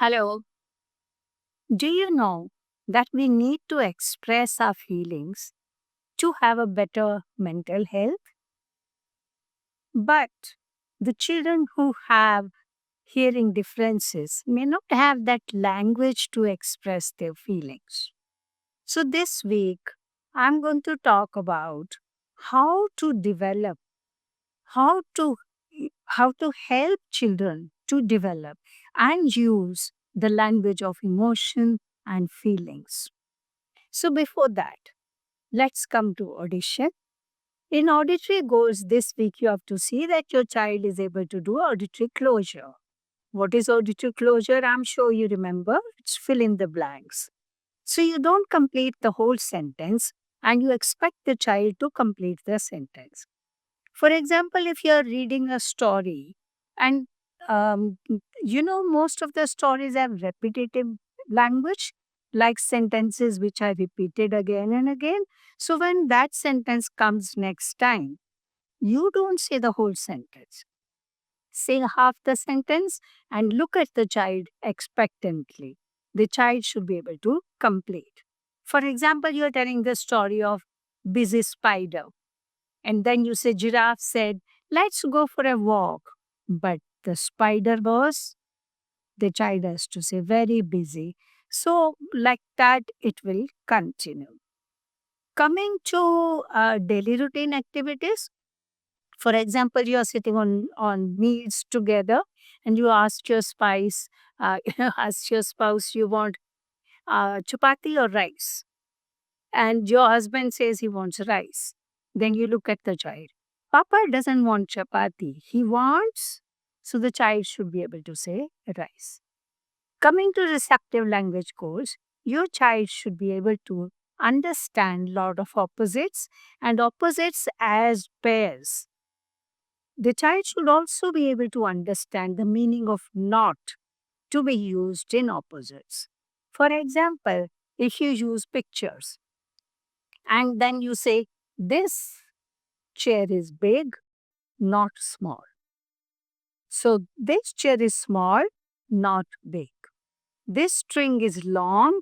Hello. Do you know that we need to express our feelings to have a better mental health? But the children who have hearing differences may not have that language to express their feelings. So this week, I'm going to talk about how to develop, how to how to help children to develop and use the language of emotion and feelings. So, before that, let's come to audition. In auditory goals this week, you have to see that your child is able to do auditory closure. What is auditory closure? I'm sure you remember. It's fill in the blanks. So, you don't complete the whole sentence and you expect the child to complete the sentence. For example, if you're reading a story and um, most of the stories have repetitive language, like sentences which are repeated again and again. So when that sentence comes next time, you don't say the whole sentence. Say half the sentence and look at the child expectantly. The child should be able to complete. For example, you're telling the story of busy spider and then you say, giraffe said, let's go for a walk. But the spider was, the child has to say, very busy. So, like that, it will continue. Coming to daily routine activities, for example, you are sitting on meals together and you ask your spice, ask your spouse, you want chapati or rice? And your husband says he wants rice. Then you look at the child. Papa doesn't want chapati. He wants, so the child should be able to say rice. Coming to receptive language goals, your child should be able to understand lot of opposites and opposites as pairs. The child should also be able to understand the meaning of not to be used in opposites. For example, if you use pictures, and then you say, this chair is big, not small. So this chair is small, not big. This string is long,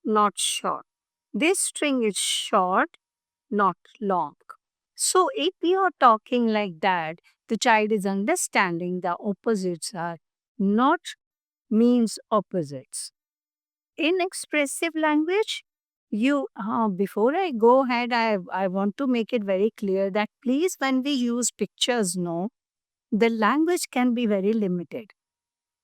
not short. This string is short, not long. So if you are talking like that, the child is understanding the opposites are not means opposites. In expressive language, you before I go ahead, I want to make it very clear that please, when we use pictures, no, the language can be very limited.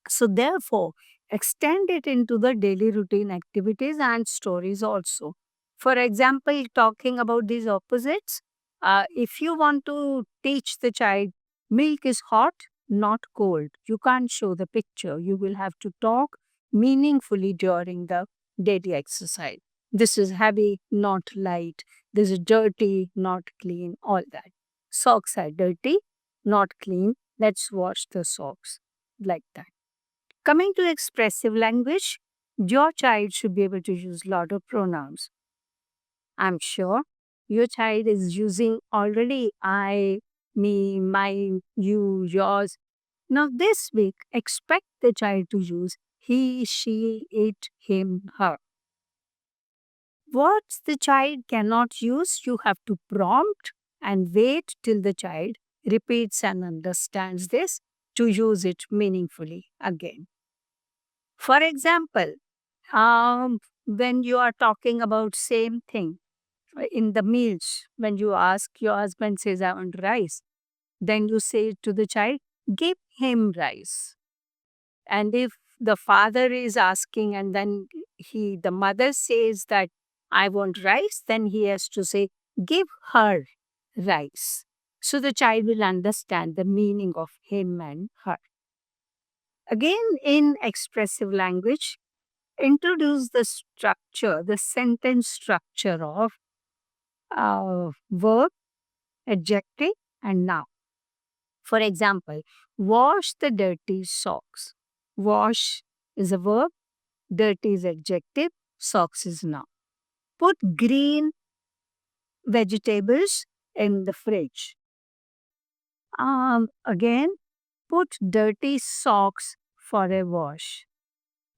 So therefore, extend it into the daily routine activities and stories also. For example, talking about these opposites, if you want to teach the child milk is hot, not cold, you can't show the picture. You will have to talk meaningfully during the daily exercise. This is heavy, not light. This is dirty, not clean, all that. Socks are dirty, not clean. Let's wash the socks, like that. Coming to expressive language, your child should be able to use lot of pronouns. I'm sure your child is using already I, me, mine, you, yours. Now this week, expect the child to use he, she, it, him, her. What the child cannot use, you have to prompt and wait till the child repeats and understands this to use it meaningfully again. For example, when you are talking about same thing in the meals, when you ask your husband says, I want rice, then you say to the child, give him rice. And if the father is asking and then the mother says that I want rice, then he has to say, give her rice. So the child will understand the meaning of him and her. Again, in expressive language, introduce the structure, the sentence structure of verb, adjective, and noun. For example, wash the dirty socks. Wash is a verb, dirty is adjective, socks is noun. Put green vegetables in the fridge. Again, put dirty socks for a wash.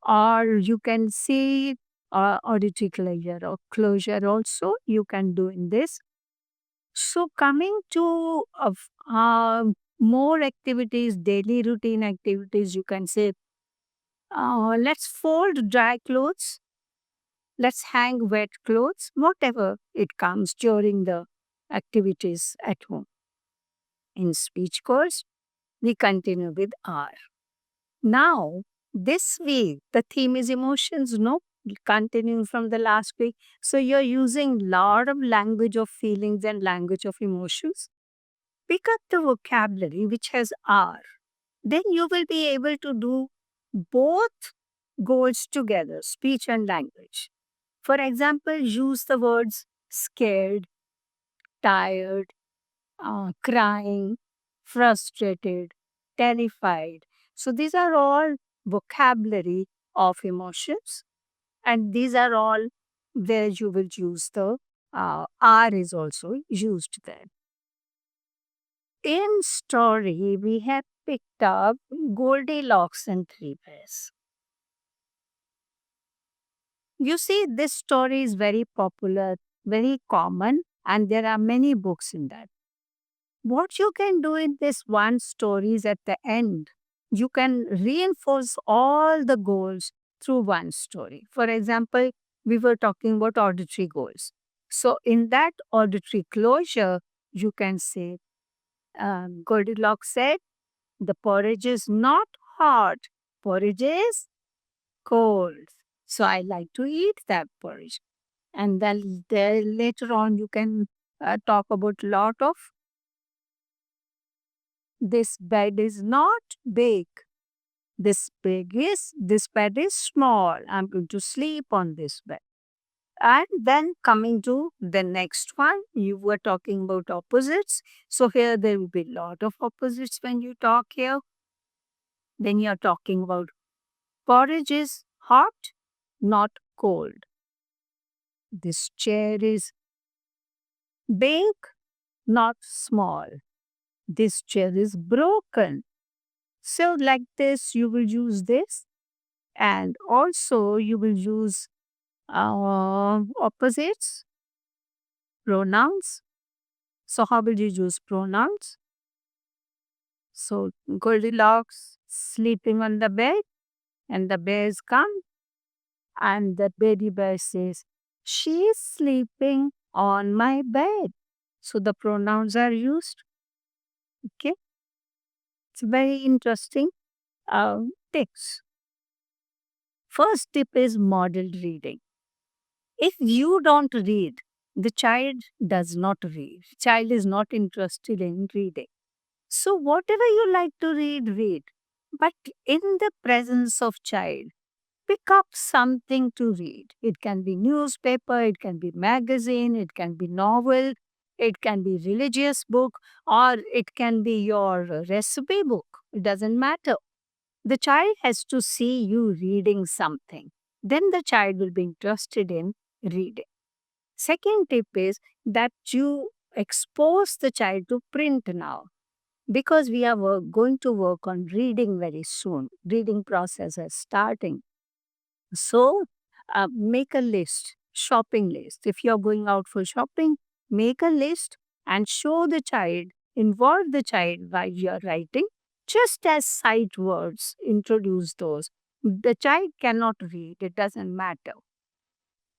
or you can see auditory closure or closure also you can do in this. So coming to more activities, daily routine activities, you can say, let's fold dry clothes, let's hang wet clothes, whatever it comes during the activities at home. In speech course, we continue with R. Now, this week, the theme is emotions, no? Continuing from the last week. So you're using lot of language of feelings and language of emotions. Pick up the vocabulary which has R. Then you will be able to do both goals together, speech and language. For example, use the words scared, tired, crying, frustrated, terrified. So these are all vocabulary of emotions, and these are all where you will use the R is also used there. In story, we have picked up Goldilocks and Three Bears. You see, this story is very popular, very common, and there are many books in that. What you can do in this one story is at the end, you can reinforce all the goals through one story. For example, we were talking about auditory goals. So, in that auditory closure, you can say, Goldilocks said, the porridge is not hot, porridge is cold. So, I like to eat that porridge. And then there, later on, you can talk about lot of this bed is not big. This bed is small. I'm going to sleep on this bed. And then coming to the next one, you were talking about opposites. So here there will be a lot of opposites when you talk here. Then you're talking about porridge is hot, not cold. This chair is big, not small. This chair is broken. So like this, you will use this. And also you will use opposites, pronouns. So how will you use pronouns? So Goldilocks sleeping on the bed and the bears come and the baby bear says, she's sleeping on my bed. So the pronouns are used. Okay. It's very interesting text. First tip is modeled reading. If you don't read, the child does not read. Child is not interested in reading. So whatever you like to read, read. But in the presence of child, pick up something to read. It can be newspaper, it can be magazine, it can be novel, it can be religious book, or it can be your recipe book. It doesn't matter. The child has to see you reading something. Then the child will be interested in reading. Second tip is that you expose the child to print now because we are going to work on reading very soon. Reading process is starting. So make a list, shopping list. If you're going out for shopping, make a list and show the child, involve the child while you're writing, just as sight words, introduce those. The child cannot read, it doesn't matter.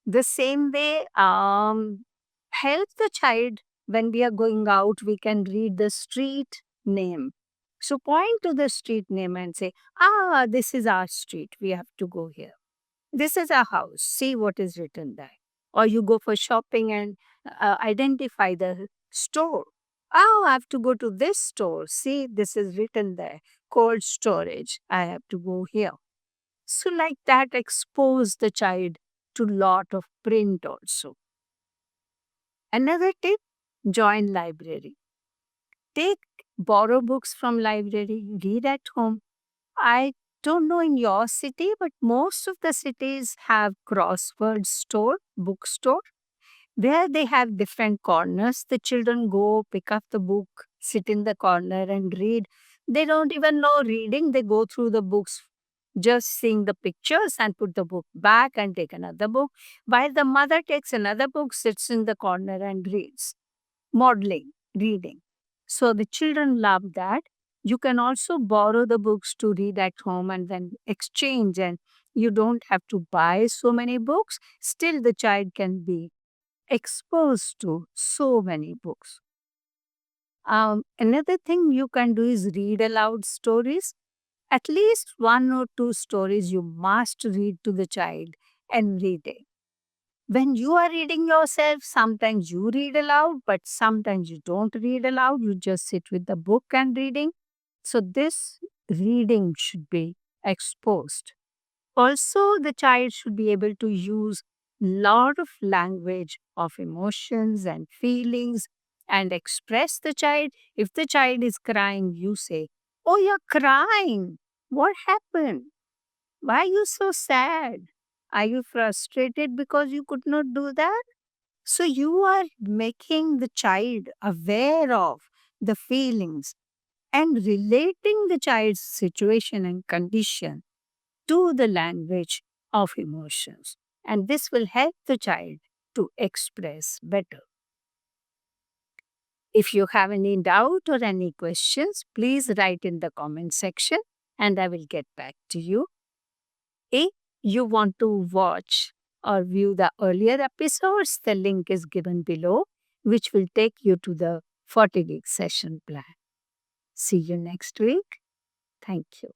The same way, help the child when we are going out, we can read the street name. So point to the street name and say, this is our street. We have to go here. This is a house. See what is written there. Or you go for shopping and identify the store. I have to go to this store. See, this is written there. Cold storage. I have to go here. So like that, expose the child to lot of print also. Another tip, join library. Take borrow books from library, read at home. I don't know in your city, but most of the cities have crossword store, bookstore, where they have different corners. The children go pick up the book, sit in the corner and read. They don't even know reading. They go through the books just seeing the pictures and put the book back and take another book, while the mother takes another book, sits in the corner and reads, modeling, reading. So the children love that. You can also borrow the books to read at home and then exchange, and you don't have to buy so many books. Still, the child can be exposed to so many books. Another thing you can do is read aloud stories. At least one or two stories you must read to the child every day. When you are reading yourself, sometimes you read aloud, but sometimes you don't read aloud. You just sit with the book and reading. So, this reading should be exposed. Also, the child should be able to use lot of language of emotions and feelings and express the child. If the child is crying, you say, "Oh, you're crying. What happened? Why are you so sad? Are you frustrated because you could not do that?" So you are making the child aware of the feelings and relating the child's situation and condition to the language of emotions. And this will help the child to express better. If you have any doubt or any questions, please write in the comment section and I will get back to you. If you want to watch or view the earlier episodes, the link is given below, which will take you to the 40-week session plan. See you next week. Thank you.